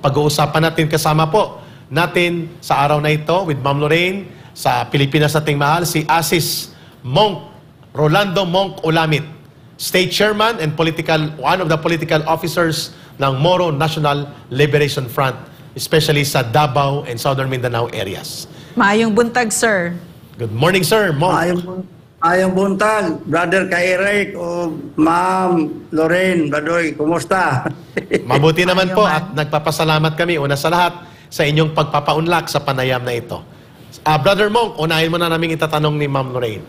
Pag-uusapan natin kasama po natin sa araw na ito with Ma'am Lorraine sa Pilipinas Nating Mahal, si Asis Monk, Rolando Monk Olamit, State Chairman and one of the political officers ng Moro National Liberation Front, especially sa Davao and Southern Mindanao areas. Maayong buntag, sir. Good morning, sir. Monk. Ayong buntag, Brother Eric o Ma'am Lorraine, Badoy, kumusta? Mabuti naman po at nagpapasalamat kami una sa lahat sa inyong pagpapaunlak sa panayam na ito. Brother Monk, unahin mo na namin itatanong ni Ma'am Lorraine.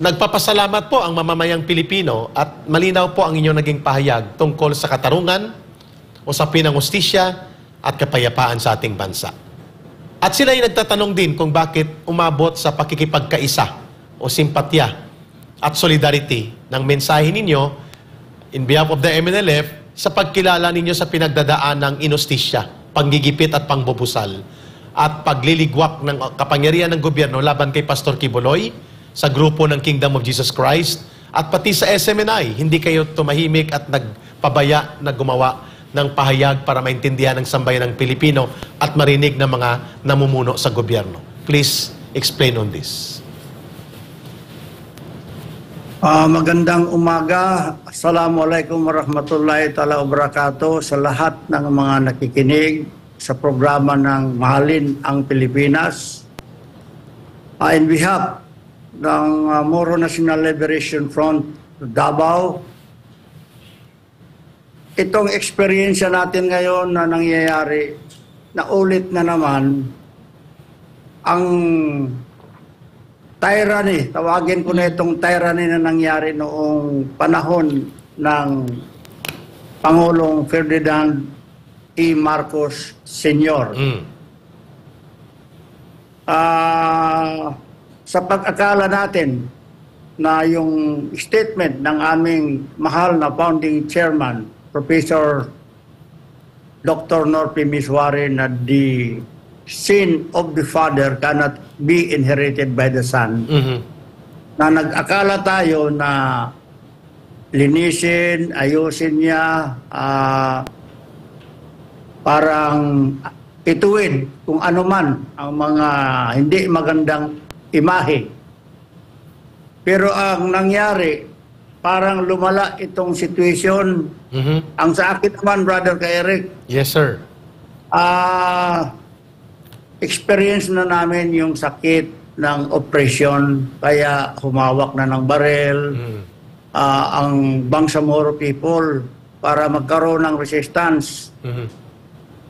Nagpapasalamat po ang mamamayang Pilipino at malinaw po ang inyong naging pahayag tungkol sa katarungan, usapin ng hustisya at kapayapaan sa ating bansa. At sila ay nagtatanong din kung bakit umabot sa pakikipagkaisa o simpatya at solidarity ng mensahe ninyo in behalf of the MNLF sa pagkilala ninyo sa pinagdadaan ng inustisya, panggigipit at pangbubusal at pagliligwak ng kapangyarihan ng gobyerno laban kay Pastor Quiboloy sa grupo ng Kingdom of Jesus Christ at pati sa SMNI. Hindi kayo tumahimik at nagpabaya na gumawa ng pahayag para maintindihan ng sambayan ng Pilipino at marinig ng mga namumuno sa gobyerno. Please explain on this. Magandang umaga. Assalamualaikum warahmatullahi ta'ala wabarakatuh sa lahat ng mga nakikinig sa programa ng Mahalin ang Pilipinas. In behalf ng Moro National Liberation Front Davao, itong eksperyensya natin ngayon na nangyayari, na ulit na naman, ang tyranny, tawagin ko na itong tyranny na nangyari noong panahon ng Pangulong Ferdinand E. Marcos Sr. Sa pag-akala natin na yung statement ng aming mahal na founding chairman, Professor Dr. Norpi Miswari, na the sin of the father cannot be inherited by the son. Na nag-akala tayo na linisin, ayusin niya, parang ituwid kung ano man ang mga hindi magandang imahe. Pero ang nangyari, parang lumala itong situation. Ang sa akin naman, Brother Eric. Yes, sir. Experience na namin yung sakit ng oppression, kaya humawak na ng barel ang Bangsamoro people para magkaroon ng resistance.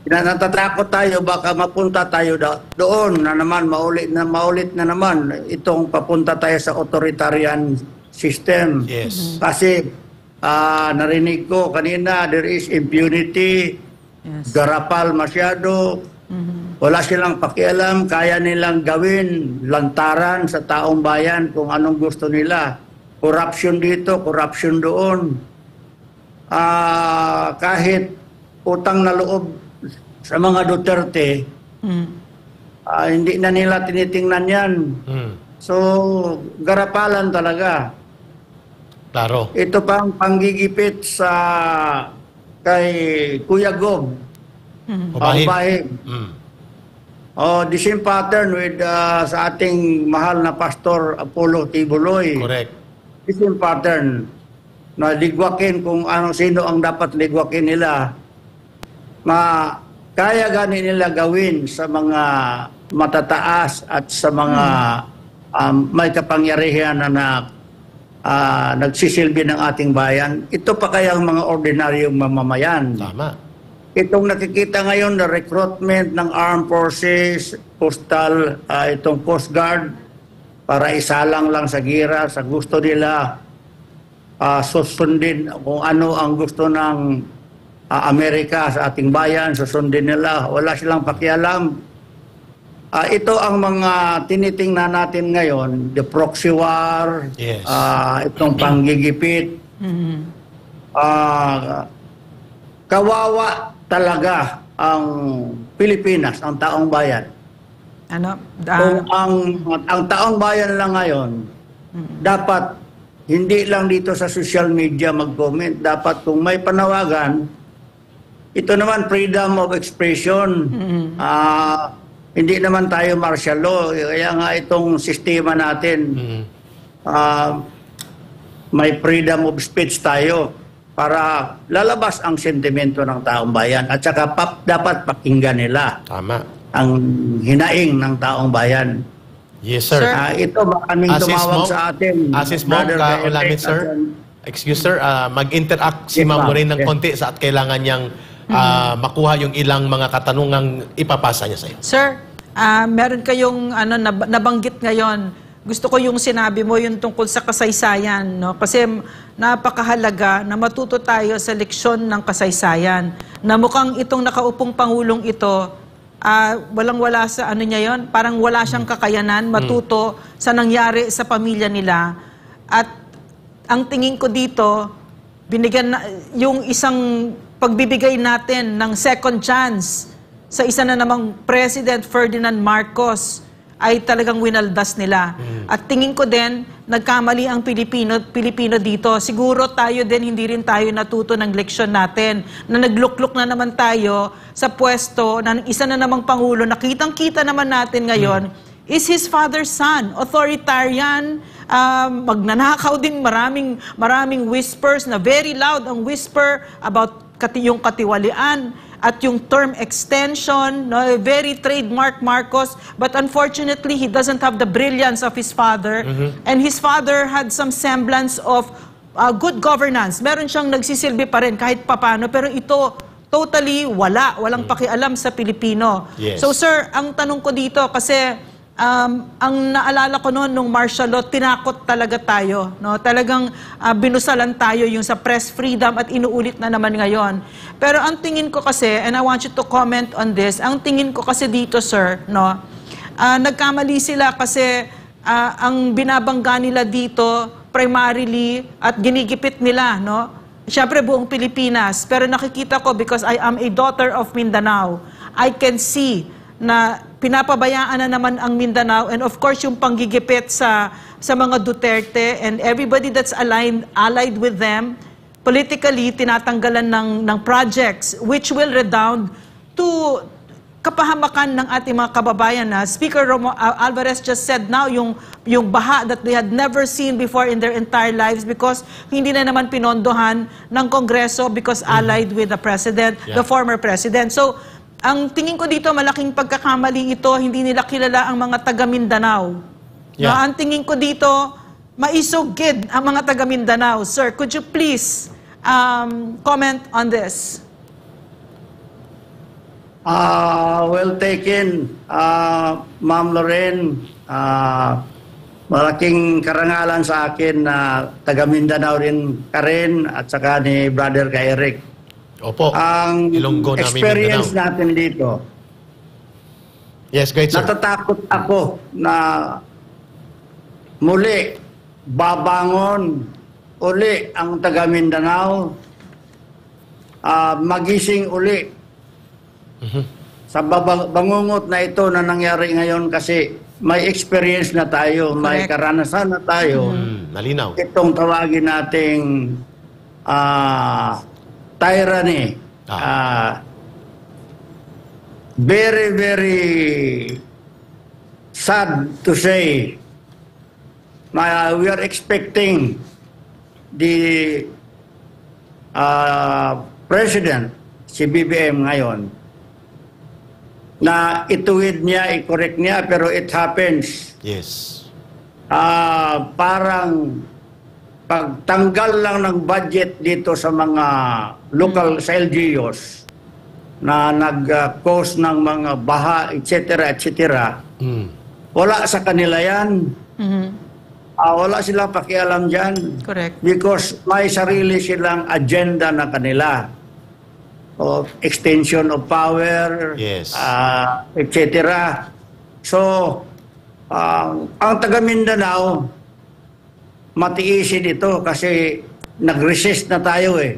Natatakot tayo, baka mapunta tayo doon na naman, maulit na naman itong papunta tayo sa authoritarian system. Yes. Kasi narinig ko kanina, there is impunity, garapal masyado, wala silang pakialam, kaya nilang gawin lantaran sa taong bayan kung anong gusto nila. Corruption dito, corruption doon. Kahit utang na loob sa mga Duterte, hindi na nila tinitingnan yan. So, garapalan talaga. Klaro. Ito pang panggigipit sa kay Kuya Gob. Bahib. The same pattern with sa ating mahal na Pastor Apollo Quiboloy. Correct. The same pattern na ligwakin kung sino ang dapat ligwakin nila. Kaya gani nila gawin sa mga matataas at sa mga may kapangyarihan na nagsisilbi ng ating bayan. Ito pa kaya ang mga ordinaryong mamamayan. Tama. Itong nakikita ngayon na recruitment ng armed forces, postal, itong Coast Guard, para isalang lang sa gira, sa gusto nila, susundin kung ano ang gusto ng Amerika sa ating bayan, susundin nila. Wala silang pakialam. Ito ang mga tinitingnan natin ngayon, the proxy war, Yes. Itong panggigipit. Kawawa talaga ang Pilipinas, ang taong bayan. Kung ang taong bayan lang ngayon, dapat hindi lang dito sa social media mag-comment, dapat kung may panawagan, ito naman freedom of expression. Hindi naman tayo martial law. Kaya nga itong sistema natin, may freedom of speech tayo para lalabas ang sentimento ng taong bayan. At saka dapat pakinggan nila Tama. ang hinaing ng taong bayan. Yes, sir. Ito maraming tumawag sa atin. Asis mo, kaulamit, sir. Excuse, sir. Mag-interact si Ma'am Lorraine ng konti at kailangan niyang makuha yung ilang mga katanungang ipapasa niya sa iyo. Sir, meron kayong nabanggit ngayon. Gusto ko yung sinabi mo yung tungkol sa kasaysayan, no? Kasi napakahalaga na matuto tayo sa leksyon ng kasaysayan. Na mukhang itong nakaupong pangulong ito, walang-wala sa niya yon, parang wala siyang kakayanan matuto sa nangyari sa pamilya nila. At ang tingin ko dito, binigyan yung isang pagbibigay natin ng second chance sa isa na namang President Ferdinand Marcos ay talagang winaldas nila. At tingin ko din, nagkamali ang Pilipino dito. Siguro tayo din, hindi rin tayo natuto ng leksyon natin. Na naglukluk na naman tayo sa pwesto ng isa na namang Pangulo. Nakitang-kita naman natin ngayon, is his father's son. Authoritarian, magnanakaw din, maraming whispers na very loud ang whisper about yung katiwalian at yung term extension, no, very trademark Marcos, but unfortunately, he doesn't have the brilliance of his father. And his father had some semblance of good governance. Meron siyang nagsisilbi pa rin kahit papano, pero ito, totally walang pakialam sa Pilipino. Yes. So sir, ang tanong ko dito, kasi ang naalala ko noon nung martial law, tinakot talaga tayo. No? Talagang binusalan tayo yung sa press freedom at inuulit na naman ngayon. Pero ang tingin ko kasi, and I want you to comment on this, ang tingin ko kasi dito, sir, no, nagkamali sila kasi ang binabangga nila dito primarily at ginigipit nila, no? Siyempre buong Pilipinas. Pero nakikita ko, because I am a daughter of Mindanao, I can see na pinapabayaan na naman ang Mindanao, and of course yung panggigipit sa mga Duterte and everybody that's allied with them, politically tinatanggalan ng projects which will redound to kapahamakan ng ating mga kababayan. Na Speaker Alvarez just said now yung baha that they had never seen before in their entire lives because hindi na naman pinondohan ng Kongreso because allied with the President, the former President. So ang tingin ko dito, malaking pagkakamali ito, hindi nila kilala ang mga taga Mindanao. No, ang tingin ko dito, maisugid ang mga taga Mindanao. Sir, could you please comment on this? Well taken, Ma'am Lorraine. Malaking karangalan sa akin na taga Mindanao rin ka rin at saka ni Brother ka Eric. Opo, Ang Ilonggo namin experience Mindanao. natin dito, Yes, great, sir. natatakot ako na muli babangon uli ang taga Mindanao, magising uli sa bangungot na ito na nangyari ngayon kasi may experience na tayo, may karanasan na tayo. Malinaw. Itong tawagin nating tyranny. Very, very sad to say. We are expecting the President, si BBM ngayon, na ituwid niya, i-correct niya, pero it happens. Yes. Parang pagtanggal lang ng budget dito sa mga local sa LGUs na nag-cause ng mga baha, etc., etc., wala sa kanila yan. Wala silang pakialam dyan. Correct. Because may sarili silang agenda na kanila. Of extension of power, Yes. etc. So, ang taga Mindanao, matiisin ito kasi nag-resist na tayo eh.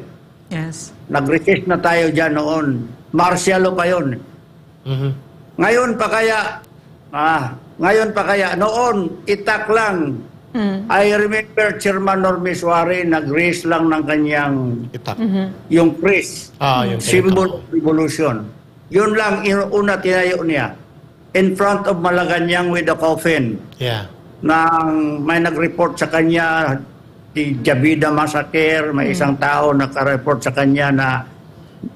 Yes. Nag-resist na tayo dyan noon. Martial law pa yun. Ngayon pa kaya, noon, itak lang I remember Chairman Normie Suarez nag-raise lang ng kanyang Itak. yung Chris, Yung symbol of revolution. Yun lang, una tinayo niya. In front of Malacanang with a coffin. Yeah. Nang may nag-report sa kanya, di Jabida Massacre, may isang tao naka-report sa kanya na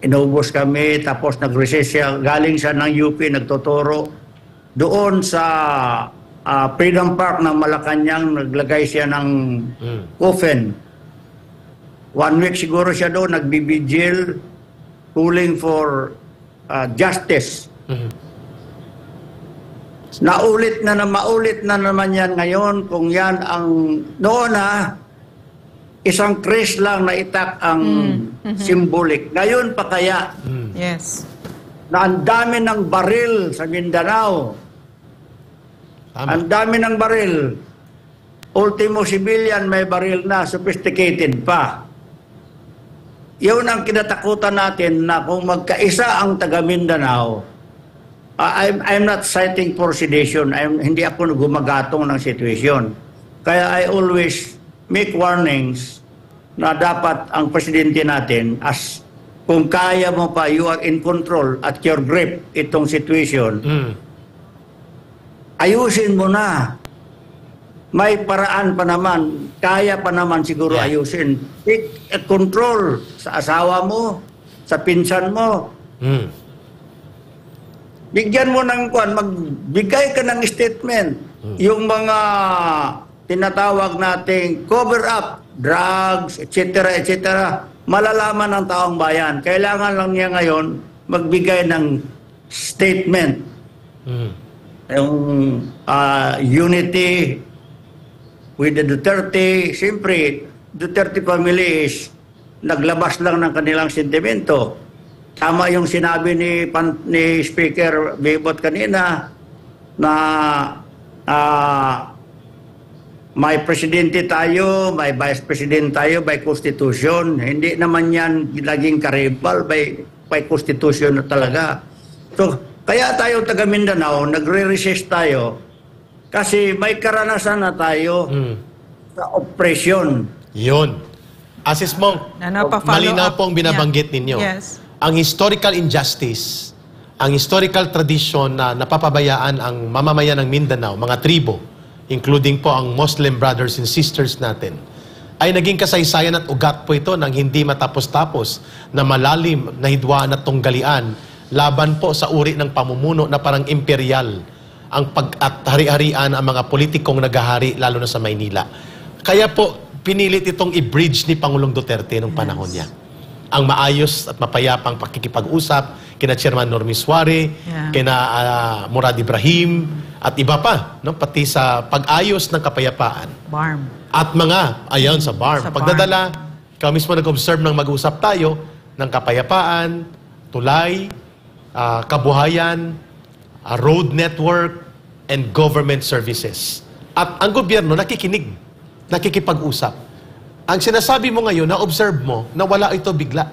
inubos kami, tapos nag-recess siya, galing siya ng UP, nagtuturo. Doon sa Freedom Park ng Malacanang, naglagay siya ng coffin. 1 week siguro siya doon, nagbibigil, calling for justice. Maulit na naman yan ngayon kung yan ang noon isang Chris lang na itak ang symbolic. Ngayon pa kaya Yes. na ang dami ng baril sa Mindanao. Tama. Ang dami ng baril. Ultimo civilian may baril na, sophisticated pa. Yun ang kinatakutan natin na kung magkaisa ang taga Mindanao. I'm not citing for sedition. Hindi ako gumagatong ng situation. Kaya I always make warnings na dapat ang presidente natin, as kung kaya mo pa, you are in control at your grip itong situation, ayusin mo na. May paraan pa naman, kaya pa naman siguro ayusin. Take control sa asawa mo, sa pinsan mo. Bigyan mo ng magbigay ka ng statement. Yung mga tinatawag nating cover up, drugs, etc., etc., malalaman ng taong bayan. Kailangan lang niya ngayon magbigay ng statement. Yung unity with the Duterte, siyempre, Duterte family is naglabas lang ng kanilang sentimento. Tama yung sinabi ni Speaker Bebot kanina na may presidente tayo, may vice president tayo by constitution. Hindi naman yan naging karibal by constitution na talaga. So, kaya tayo taga Mindanao, nagre-resist tayo kasi may karanasan na tayo sa oppression. Yun. Asis Monk, malinaw pong binabanggit ninyo. Yes. Ang historical injustice, ang historical tradition na napapabayaan ang mamamayan ng Mindanao, mga tribo, including po ang Muslim brothers and sisters natin, ay naging kasaysayan at ugat po ito ng hindi matapos-tapos na malalim na hidwaan at tunggalian laban po sa uri ng pamumuno na parang imperial ang at hari-harian ang mga politikong naghahari lalo na sa Maynila. Kaya po pinilit itong i-bridge ni Pangulong Duterte nung panahon niya. Ang maayos at mapayapang pakikipag-usap kina Chairman Normie Suarez, kina Murad Ibrahim, at iba pa, no? Pati sa pag-ayos ng kapayapaan. BARM. At mga, ayon sa BARM. Pagdadala, ikaw mismo nag-observe ng mag-usap tayo ng kapayapaan, tulay, kabuhayan, road network, and government services. At ang gobyerno nakikinig, nakikipag-usap. Ang sinasabi mo ngayon, na-observe mo, na wala ito bigla.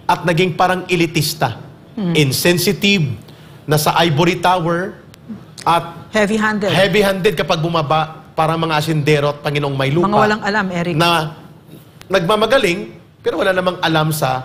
At naging parang elitista, insensitive, nasa ivory tower, at Heavy-handed. heavy-handed kapag bumaba, parang mga asindero at Panginoong may lupa. Mga walang alam, Eric. Na nagmamagaling, pero wala namang alam sa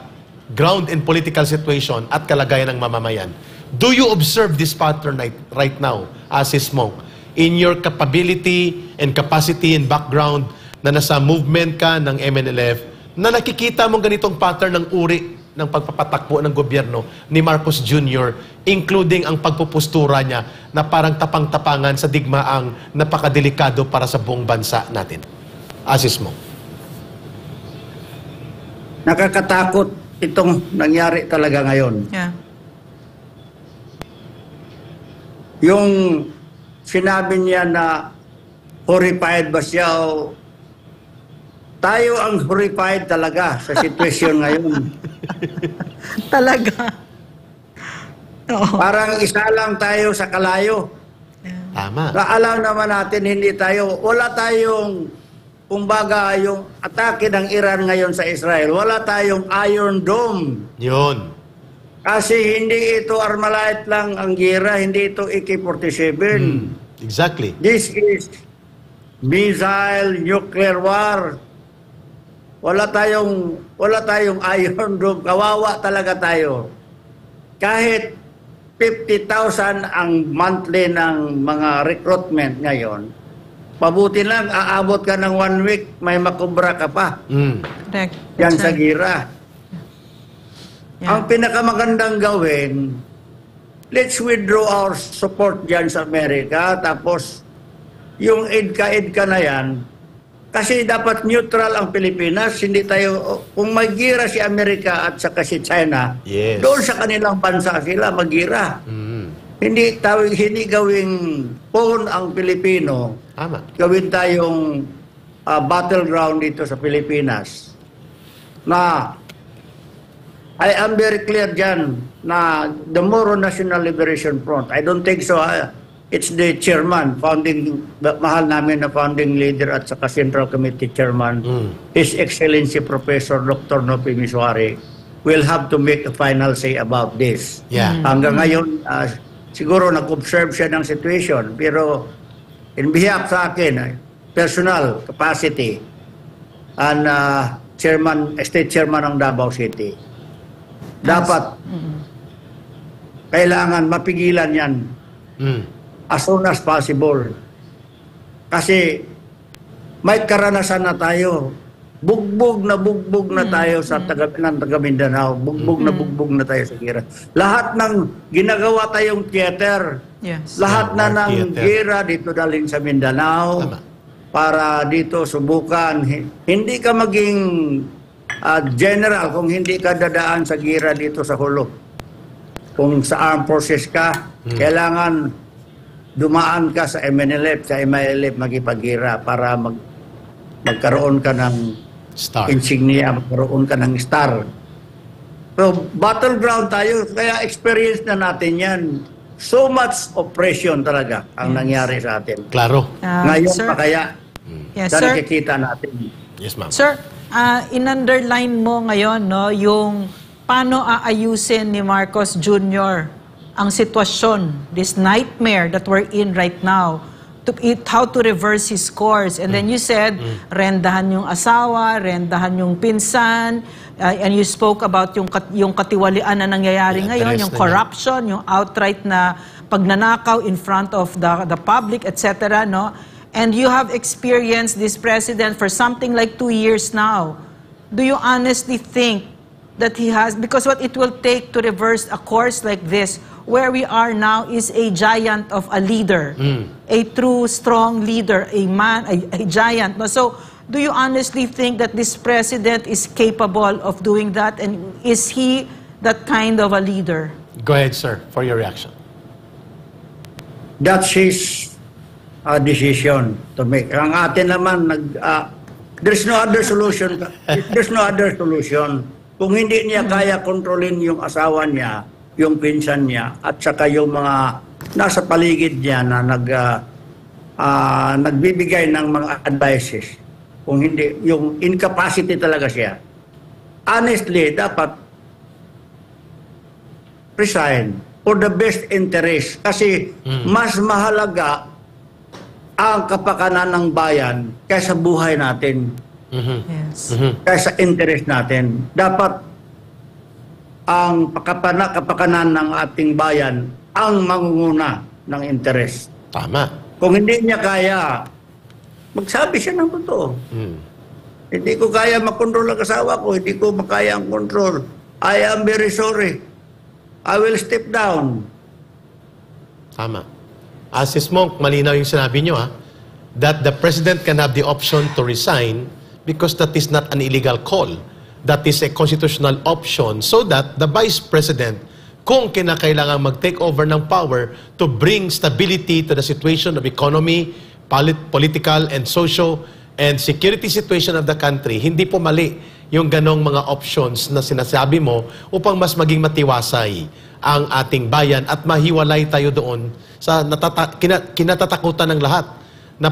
ground and political situation at kalagayan ng mamamayan. Do you observe this pattern right now, Asis Monk, in your capability and capacity and background na nasa movement ka ng MNLF, na nakikita mong ganitong pattern ng uri ng pagpapatakbo ng gobyerno ni Marcos Jr., including ang pagpupustura niya na parang tapang-tapangan sa digmaang napakadelikado para sa buong bansa natin? Asis Monk. Nakakatakot itong nangyari talaga ngayon. Yeah. Yung sinabi niya na horrified ba siya o tayo ang horrified talaga sa sitwasyon ngayon. Talaga. Oo. Parang isa lang tayo sa kalayo. Tama. Alam naman natin wala tayong, kumbaga yung atake ng Iran ngayon sa Israel, wala tayong Iron Dome. Yun. Kasi hindi ito Armalite lang ang gira, hindi ito AK-47. Exactly. This is missile, nuclear war. Wala tayong Iron Dome. Kawawa talaga tayo. Kahit 50,000 ang monthly ng mga recruitment ngayon, pabuti lang, aabot ka ng 1 week, may makubra ka pa. Correct. Yan That's sa right. gira. Yeah. Ang pinakamagandang gawin, let's withdraw our support dyan sa Amerika, tapos yung EDCA na yan, kasi dapat neutral ang Pilipinas, hindi tayo, kung magira si Amerika at saka si China, Yes. doon sa kanilang bansa sila magira. Hindi gawing pawn ang Pilipino, Tama. gawin tayong battleground dito sa Pilipinas. Na I am very clear dyan na the Moro National Liberation Front, I don't think so. It's the chairman, mahal namin na founding leader at saka Central Committee Chairman, His Excellency Professor Dr. Nopi Miswari, will have to make a final say about this. Yeah. Hanggang ngayon, siguro nag-observe siya ng situation, pero in behalf sa akin, personal capacity, and state chairman ng Davao City, dapat kailangan mapigilan yan as soon as possible. Kasi may karanasan na tayo. Bugbog na tayo sa taga Mindanao. Bugbog na tayo sa gira. Lahat ng ginagawa tayong theater, Yes. lahat na War ng theater. gira dito dalhin sa Mindanao. Tama. Para dito subukan. Hindi ka maging general kung hindi ka dadaan sa gira dito sa Hulo. Kung sa armed forces ka, kailangan dumaan ka sa MNLF, sa MILF magipag-gira para magkaroon ka ng Star. insignia, magkaroon ka ng star. So, battleground tayo, kaya experience na natin yan. So much oppression talaga ang nangyari sa atin. Klaro. Ngayon Sir, pa kaya, yes, na sir. nakikita natin. Yes, ma'am. Sir, in-underline mo ngayon no, yung paano aayusin ni Marcos Jr. ang sitwasyon, this nightmare that we're in right now, how to reverse his course. And then you said, rendahan yung asawa, rendahan yung pinsan, and you spoke about yung katiwalian na nangyayari Yeah, ngayon, address yung na corruption, yung outright na pagnanakaw in front of the public, etc. No? And you have experienced this president for something like 2 years now. Do you honestly think that he has, because what it will take to reverse a course like this, where we are now is a giant of a leader, a true strong leader, a man, a giant. No? So, do you honestly think that this president is capable of doing that? And is he that kind of a leader? Go ahead, sir, for your reaction. That's his decision to make. Ang atin naman, there's no other solution. There's no other solution. Kung hindi niya kaya kontrolin yung asawa niya, yung pinsan niya, at saka yung mga nasa paligid niya na nagbibigay ng mga advices. Kung hindi, yung incapacity talaga siya. Honestly, dapat resign for the best interest. Kasi mas mahalaga ang kapakanan ng bayan kaysa buhay natin, Yes. kaysa interest natin. Dapat ang kapakanan ng ating bayan ang mangunguna ng interest. Tama. Kung hindi niya kaya, magsabi siya ng totoo. Hindi ko kaya makontrol ang asawa ko, hindi ko makaya ang control. I am very sorry. I will step down. Tama. Sis Monk, malinaw yung sinabi nyo, that the president can have the option to resign because that is not an illegal call. That is a constitutional option so that the vice president, kung kinakailangan mag-take over ng power to bring stability to the situation of economy, political and social and security situation of the country, hindi po mali yung ganong mga options na sinasabi mo upang mas maging matiwasay ang ating bayan at mahiwalay tayo doon sa kinatatakutan ng lahat na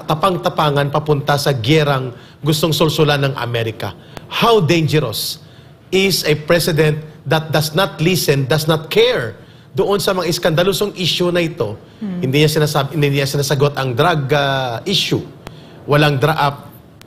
tapang-tapangan papunta sa gyerang gustong sulsulan ng Amerika. How dangerous is a president that does not listen, does not care doon sa mga iskandalusong issue na ito, hindi niya sinasagot ang drug issue. Walang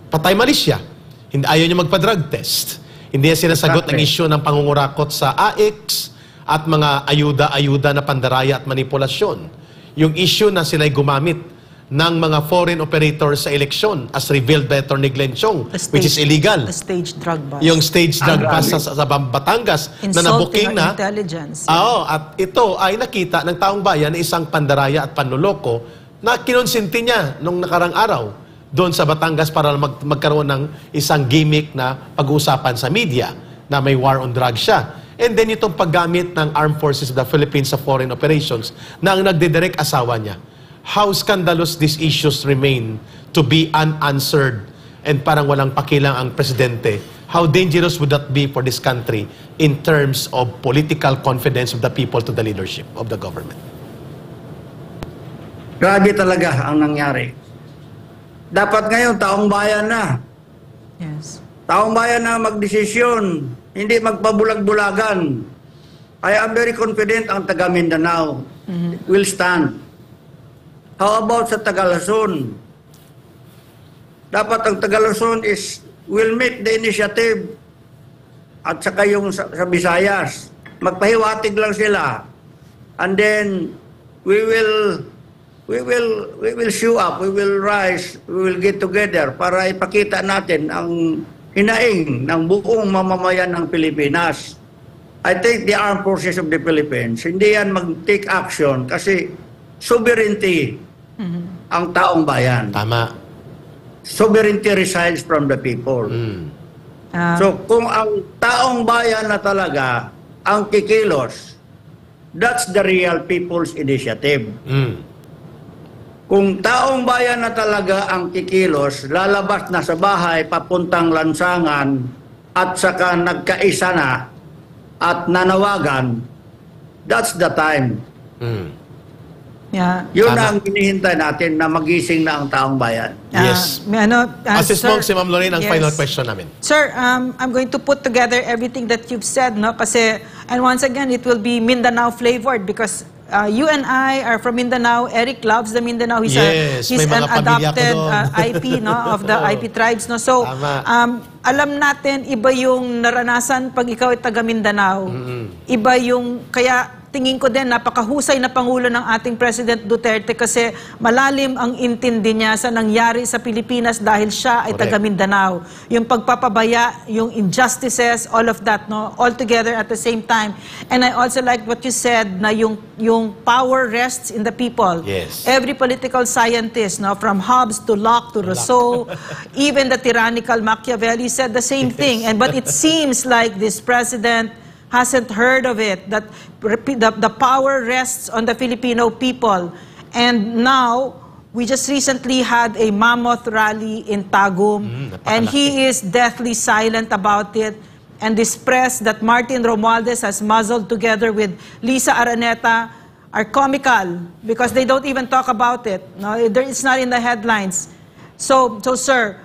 patay malisya. Hindi, ayaw niya magpa-drug test. Hindi niya sinasagot ang issue ng pangungurakot sa AX at mga ayuda-ayuda na pandaraya at manipulasyon. Yung issue na sila'y gumamit ng mga foreign operators sa eleksyon as revealed by Atty. Glenn Chong, which is illegal. The stage drug bust. Yung stage drug bust sa Batangas na nabuking Insulting na. intelligence. Oo, at ito ay nakita ng taong bayan na isang pandaraya at panloloko na kinonsinti niya nung nakarang araw doon sa Batangas para magkaroon ng isang gimmick na pag-uusapan sa media na may war on drugs siya. And then itong paggamit ng Armed Forces of the Philippines sa foreign operations na ang nagdidirect asawa niya. How scandalous these issues remain to be unanswered and parang walang pakilang ang presidente. How dangerous would that be for this country in terms of political confidence of the people to the leadership of the government? Grabe talaga ang nangyari. Dapat ngayon, taong bayan na. Yes. Taong bayan na magdesisyon, hindi magpabulag-bulagan. I am very confident ang taga Mindanao will stand. How about sa Tagalason? Dapat ang Tagalason will make the initiative at saka yung sa Visayas. Magpahiwatig lang sila. And then we will show up, we will rise, we will get together para ipakita natin ang hinaing ng buong mamamayan ng Pilipinas. I think the Armed Forces of the Philippines, hindi yan mag-take action kasi sovereignty ang taong bayan. Tama. Sovereignty resides from the people. So kung ang taong bayan na talaga ang kikilos, that's the real people's initiative. Kung taong bayan na talaga ang kikilos, lalabas na sa bahay, papuntang lansangan, at saka nagkaisa na, at nanawagan, that's the time. Yeah. Yun ang hinihintay natin na magising na ang taong bayan. Yes. Assist si Ma'am Lorraine, ang final question namin. Sir, I'm going to put together everything that you've said, no? Kasi, and once again, it will be Mindanao flavored because you and I are from Mindanao. Eric loves the Mindanao. He's an adopted IP, no, of the IP tribes, no. So, alam natin iba yung naranasan pag ikaw ay taga Mindanao. Iba yung kaya tingin ko din napakahusay na pangulo ng ating President Duterte kasi malalim ang intindi niya sa nangyari sa Pilipinas dahil siya ay taga Mindanao. Yung pagpapabaya, yung injustices, all of that, no, all together at the same time. And I also like what you said na yung power rests in the people. Yes. Every political scientist, no, from Hobbes to Locke to Rousseau, even the tyrannical Machiavelli said the same thing. But it seems like this president hasn't heard of it, that the power rests on the Filipino people. And now, we just recently had a mammoth rally in Tagum, and he is deathly silent about it. And this press that Martin Romualdez has muzzled together with Lisa Araneta are comical because they don't even talk about it. No, it's not in the headlines. So sir,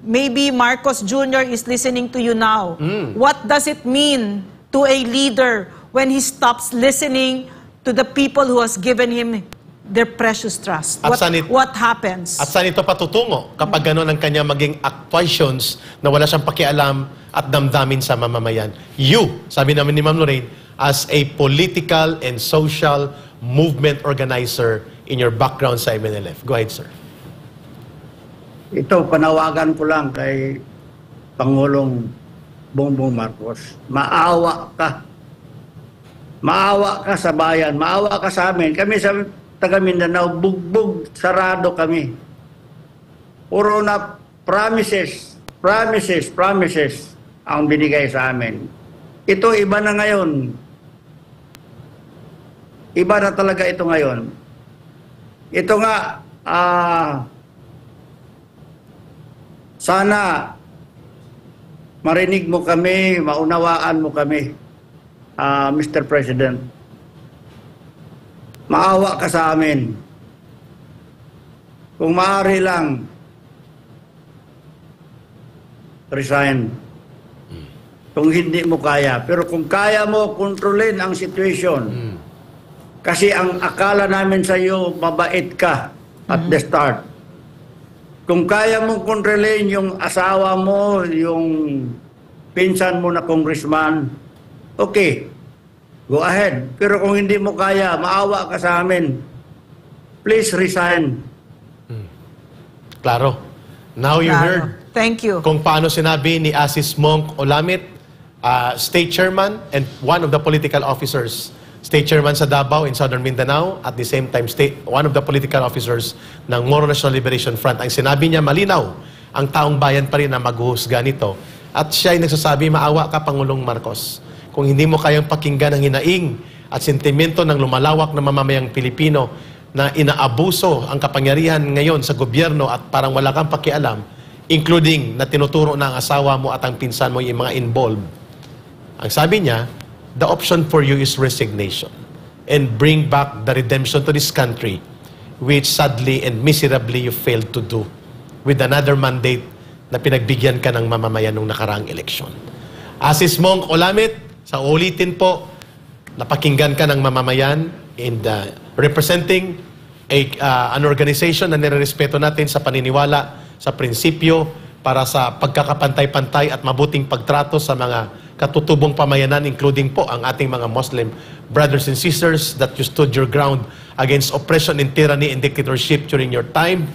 maybe Marcos Jr. is listening to you now. What does it mean to a leader when he stops listening to the people who has given him their precious trust? What happens? At saan ito patutungo kapag gano'n ang kanya maging actuations na wala siyang pakialam at damdamin sa mamamayan? You, sabi namin ni Ma'am Lorraine, as a political and social movement organizer in your background sa MNLF. Go ahead, sir. Ito, panawagan ko lang kay Pangulong Bongbong Marcos. Maawa ka. Maawa ka sa bayan. Maawa ka sa amin. Kami sa taga Mindanao, bugbog, sarado kami. Puro na promises ang binigay sa amin. Ito, iba na ngayon. Iba na talaga ito ngayon. Ito nga, sana marinig mo kami, maunawaan mo kami, Mr. President. Maawa ka sa amin. Kung maaari lang, resign. Kung hindi mo kaya. Pero kung kaya mo kontrolin ang situation, Kasi ang akala namin sa iyo, mabait ka at the start. Kung kaya mong kontrolin yung asawa mo, yung pinsan mo na congressman, okay, go ahead. Pero kung hindi mo kaya, maawa ka sa amin, please resign. Klaro. Now you Claro. heard Thank you. kung paano sinabi ni Asis Monk Olamit, state chairman and one of the political officers, state chairman sa Davao in Southern Mindanao, at the same time one of the political officers ng Moro National Liberation Front. Ang sinabi niya malinaw, ang taong bayan pa rin na maghuhusga nito. At siya ay nagsasabi, maawa ka Pangulong Marcos. Kung hindi mo kayang pakinggan ang hinaing at sentimento ng lumalawak na mamamayang Pilipino na inaabuso ang kapangyarihan ngayon sa gobyerno at parang wala kang pakialam, including na tinuturo na ang asawa mo at ang pinsan mo yung mga involved. Ang sabi niya, the option for you is resignation and bring back the redemption to this country, which sadly and miserably you failed to do with another mandate na pinagbigyan ka ng mamamayan nung nakaraang eleksyon. Asis Monk Olamit, sa ulitin po, napakinggan ka ng mamamayan in representing an organization na nirerespeto natin sa paniniwala, sa prinsipyo, para sa pagkakapantay-pantay at mabuting pagtrato sa mga katutubong pamayanan, including po ang ating mga Muslim brothers and sisters, that you stood your ground against oppression and tyranny and dictatorship during your time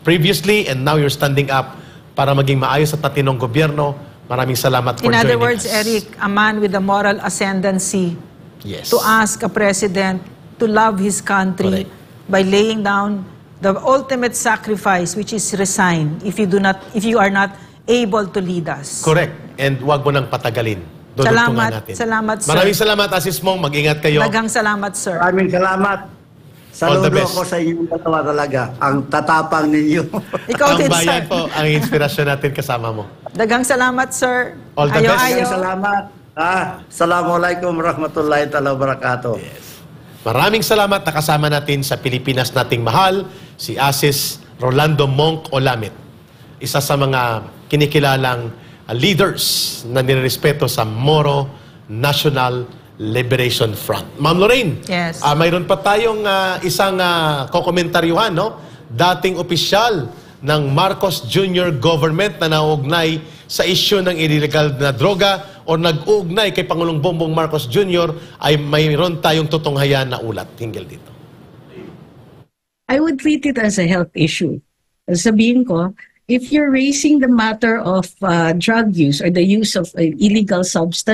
previously, and now you're standing up para maging maayos at matinong gobyerno. Maraming salamat for In joining other words, us. Eric, a man with a moral ascendancy Yes. to ask a president to love his country Correct. by laying down the ultimate sacrifice, which is resign if you are not able to lead us. Correct. And wag mo nang patagalin. Dudugtungan Salamat. natin. Salamat, sir. Maraming salamat, Asis Mong. Mag-ingat kayo. Daghang salamat, sir. Maraming salamat. All the Saludo best. ko sa inyong dalawa talaga. Ang tatapang ninyo. Ikaw Ang din, bayan sir. po, ang inspirasyon natin kasama mo. Daghang salamat, sir. All the best. Ayo. Salamat. Assalamualaikum warahmatullahi wabarakatuh. Maraming salamat na kasama natin sa Pilipinas nating mahal, si Asis Rolando Monk Olamit. Isa sa mga kinikilalang leaders na nirespeto sa Moro National Liberation Front. Ma'am Lorraine, Yes. mayroon pa tayong isang kokomentaryuhan, no? Dating opisyal ng Marcos Jr. government na nauugnay sa isyu ng illegal na droga o nag-uugnay kay Pangulong Bongbong Marcos Jr. ay mayroon tayong tutunghayan na ulat hinggil dito. I would treat it as a health issue. Sabihin ko, if you're raising the matter of drug use or the use of illegal substance,